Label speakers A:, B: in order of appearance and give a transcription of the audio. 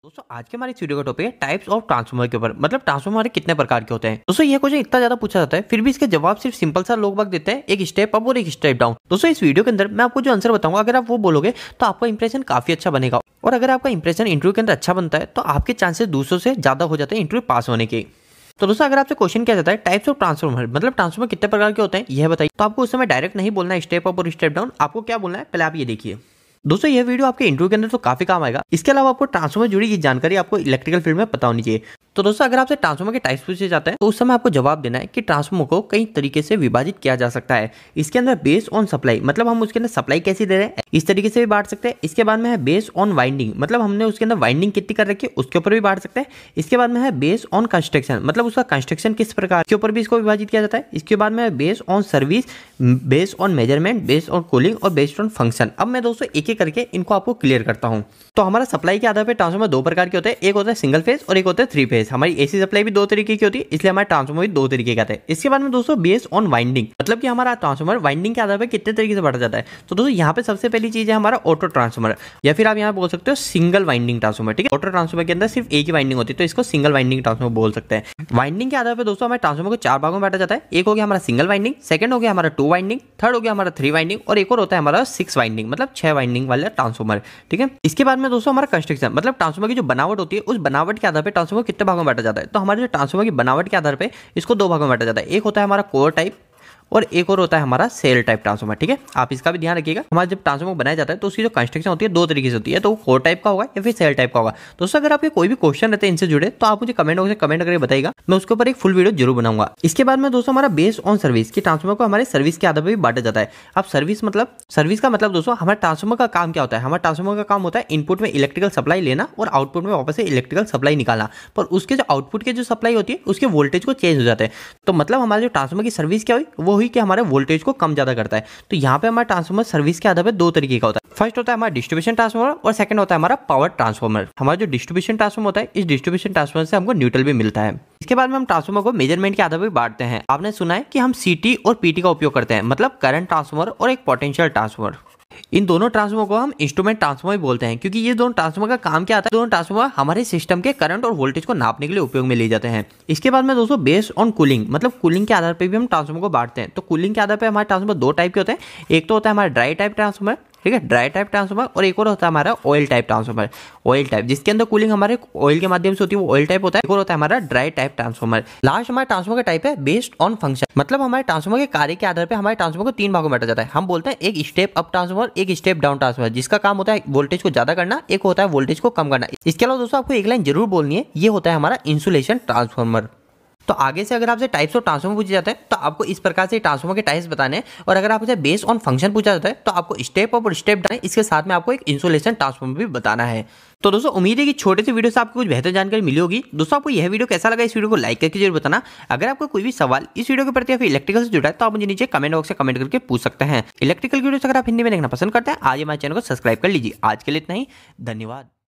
A: दोस्तों आज के हमारे इस वीडियो का टॉपिक है टाइप्स ऑफ ट्रांसफॉर्मर के ऊपर। मतलब ट्रांसफॉर्मर हमारे कितने प्रकार के होते हैं। दोस्तों यह क्वेश्चन इतना ज्यादा पूछा जाता है, फिर भी इसके जवाब सिर्फ सिंपल सा लोग बाग देते हैं, एक स्टेप अप और एक स्टेप डाउन। दोस्तों इस वीडियो के अंदर मैं आपको जो आंसर बताऊंगा, अगर आप वो बोलोगे तो आपका इंप्रेशन काफी अच्छा बनेगा, और अगर आपका इंप्रेशन इंटरव्यू के अंदर अच्छा बनता है तो आपके चांसेस दूसरों से ज्यादा हो जाते हैं इंटरव्यू पास होने के। तो दोस्तों अगर आपसे क्वेश्चन किया जाता है टाइप्स ऑफ ट्रांसफॉर्मर, मतलब ट्रांसफॉर्मर कितने प्रकार के होते हैं यह बताइए, तो आपको उस समय डायरेक्ट नहीं बोलना है स्टेप अप और स्टेप डाउन। आपको क्या बोलना है पहले आप ये देखिए। दोस्तों यह वीडियो आपके इंटरव्यू के अंदर तो काफी काम आएगा। इसके अलावा आपको ट्रांसफॉर्मर जुड़ी ये जानकारी आपको इलेक्ट्रिकल फील्ड में पता होनी चाहिए। तो दोस्तों अगर आपसे ट्रांसफॉर्मर के टाइप्स पूछे जाते हैं तो उस समय आपको जवाब देना है कि ट्रांसफॉर्मर को कई तरीके से विभाजित किया जा सकता है। इसके अंदर बेस्ड ऑन सप्लाई, मतलब हम उसके अंदर सप्लाई कैसी दे रहे हैं इस तरीके से भी बांट सकते हैं। इसके बाद में है बेस्ड ऑन वाइंडिंग, मतलब हमने उसके अंदर वाइंडिंग कितनी कर रखी है उसके ऊपर भी बांट सकते हैं। इसके बाद में है बेस्ड ऑन कंस्ट्रक्शन, मतलब उसका कंस्ट्रक्शन किस प्रकार के ऊपर भी इसको विभाजित किया जाता है। इसके बाद में है based on service, based on measurement, based on cooling और बेस्ड ऑन फंक्शन। अब मैं दोस्तों एक एक करके इनको आपको क्लियर करता हूं। तो हमारा सप्लाई के आधार पर ट्रांसफॉर्मर दो प्रकार के होते हैं, एक होता है सिंगल फेज और एक होता है थ्री फेज। हमारी एसी सप्लाई भी दो तरीके की होती है, इसलिए हमारे ट्रांसफॉर्मर भी दो तरीके के आते हैं। इसके बाद में दोस्तों बेस्ड ऑन वाइंडिंग, मतलब कि हमारा ट्रांसफॉर्मर वाइंडिंग के आधार पर कितने तरीके से बांटा जाता है। तो दोस्तों यहाँ पे सबसे पहली चीज है हमारा ऑटो ट्रांसफॉर्मर, या फिर आप यहाँ बोल सकते हो सिंगल वाइंडिंग ट्रांसफॉर्मर। ठीक है, ऑटो ट्रांसफॉर्मर के अंदर सिर्फ एक ही वाइंडिंग होती है, तो इसको सिंगल वाइंडिंग ट्रांसफॉर्मर बोल सकते हैं। वाइंडिंग के आधार पर दोस्तों हमारे ट्रांसफॉर्मर को चार भागों में बांटा जाता है। एक हो गया हमारा सिंगल वाइंडिंग, सेकंड हो गया हमारा टू वाइंडिंग, थर्ड हो गया हमारा थ्री वाइंडिंग, और एक और होता है हमारा सिक्स वाइंडिंग, मतलब 6 वाइंडिंग वाला ट्रांसफॉर्मर। ठीक है, इसके बाद में दोस्तों हमारा कंस्ट्रक्शन, मतलब ट्रांसफॉर्मर की जो बनावट होती है उस बनावट के आधार पर ट्रांसफॉर्मर कितने भागों में बांटा जाता है। तो हमारे जो ट्रांसफॉर्मर की बनावट के आधार पर इसको दो भागों में बांटा जाता है। एक होता है हमारा कोर टाइप और एक और होता है हमारा सेल टाइप ट्रांसफॉर्मर। ठीक है, आप इसका भी ध्यान रखिएगा। हमारा जब ट्रांसफॉर्मर बनाया जाता है तो उसकी जो कंस्ट्रक्शन होती है दो तरीके से होती है, तो वो कोर टाइप का होगा या फिर सेल टाइप का होगा। दोस्तों अगर आपके कोई भी क्वेश्चन रहते हैं इनसे जुड़े तो आप मुझे कमेंट बॉक्स में कमेंट करके बताइएगा, मैं उसके ऊपर एक फुल वीडियो जरूर बनाऊंगा। इसके बाद में दोस्तों हमारा बेस्ड ऑन सर्विस की ट्रांसफॉर्मर को हमारे सर्विस के आधार पर भी बांटा जाता है। अब सर्विस का मतलब दोस्तों हमारे ट्रांसफॉर्मर का काम क्या होता है। हमारे ट्रांसफॉर्मर का काम होता है इनपुट में इलेक्ट्रिकल सप्लाई लेना और आउटपुट में वापस से इलेक्ट्रिकल सप्लाई निकालना, पर उसके जो आउटपुट के जो सप्लाई होती है उसके वोल्टेज को चेंज हो जाते हैं। तो मतलब हमारे जो ट्रांसफॉर्मर की सर्विस क्या हुई वो हुई कि हमारे वोल्टेज को कम ज्यादा करता है। तो यहाँ पे हमारा ट्रांसफॉर्मर सर्विस के आधार पे दो तरीके का होता है। फर्स्ट होता है हमारा डिस्ट्रीब्यूशन ट्रांसफॉर्मर और सेकंड होता है हमारा पावर ट्रांसफॉर्मर। हमारा जो डिस्ट्रीब्यूशन ट्रांसफॉर्मर होता है इस डिस्ट्रीब्यूशन ट्रांसफॉर्मर से हमको न्यूट्रल भी मिलता है। इसके बाद में हम ट्रांसफॉर्मर को मेजरमेंट के आधार पर बांटते हैं। आपने सुना है कि हम सीटी और पीटी का उपयोग करते हैं, मतलब करंट ट्रांसफॉर्मर और एक पोटेंशियल ट्रांसफॉर्मर। इन दोनों ट्रांसफॉर्मर को हम इंस्ट्रूमेंट ट्रांसफॉर्मर बोलते हैं, क्योंकि ये दोनों ट्रांसफॉर्मर का काम क्या आता है। दोनों ट्रांसफॉर्मर हमारे सिस्टम के करंट और वोल्टेज को नापने के लिए उपयोग में लिए जाते हैं। इसके बाद में दोस्तों बेस्ड ऑन कूलिंग, मतलब कूलिंग के आधार पर भी हम ट्रांसफॉर्मर को बांटते हैं। तो कूलिंग के आधार पर हमारे ट्रांसफॉर्मर दो टाइप के होते हैं। एक तो होता है हमारा ड्राई टाइप ट्रांसफॉर्मर, ठीक है, ड्राई टाइप ट्रांसफॉर्मर, और एक और होता है हमारा oil type transformer. Oil type जिसके अंदर कूलिंग हमारे ऑयल के माध्यम से होती है वो ऑयल टाइप होता है। एक और होता है हमारा ड्राई टाइप ट्रांसफॉर्मर। लास्ट हमारे ट्रांसफॉर्मर का टाइप है बेस्ड ऑन फंक्शन, मतलब हमारे ट्रांसफॉर्मर के कार्य के आधार पर हमारे ट्रांसफॉर्मर को तीन भागों में बांटा जाता है। हम बोलते हैं एक स्टेप अप ट्रांसफॉर्मर, एक स्टेप डाउन ट्रांसफॉर्मर, जिसका काम होता है वोल्टेज को ज्यादा करना, एक होता है वोल्टेज को कम करना। इसके अलावा दोस्तों आपको एक लाइन जरूर बोलनी है, ये होता है हमारा इंसुलेशन ट्रांसफॉर्मर। तो आगे से अगर आपसे टाइप्स ऑफ ट्रांसफॉर्मर पूछे जाते हैं तो आपको इस प्रकार से ट्रांसफॉर्मर के टाइप्स बताने हैं, और अगर आपसे बेस्ड ऑन फंक्शन पूछा जाता है तो आपको स्टेप अप और स्टेप डाउन, इसके साथ में आपको एक इंसुलेशन ट्रांसफॉर्मर भी बताना है। तो दोस्तों उम्मीद है कि छोटे से वीडियो से आपको कुछ बेहतर जानकारी मिली होगी। दोस्तों आपको यह वीडियो कैसा लगा, इस वीडियो को लाइक करके जरूर बताना। अगर आपको कोई भी सवाल इस वीडियो के प्रति या फिर इलेक्ट्रिकल से जुड़ा है तो आप मुझे नीचे कमेंट बॉक्स में कमेंट करके पूछ सकते हैं। इलेक्ट्रिकल वीडियो अगर आप हिंदी में देखना पसंद करते हैं आज हमारे चैनल को सब्सक्राइब कर लीजिए। आज के लिए इतना ही, धन्यवाद।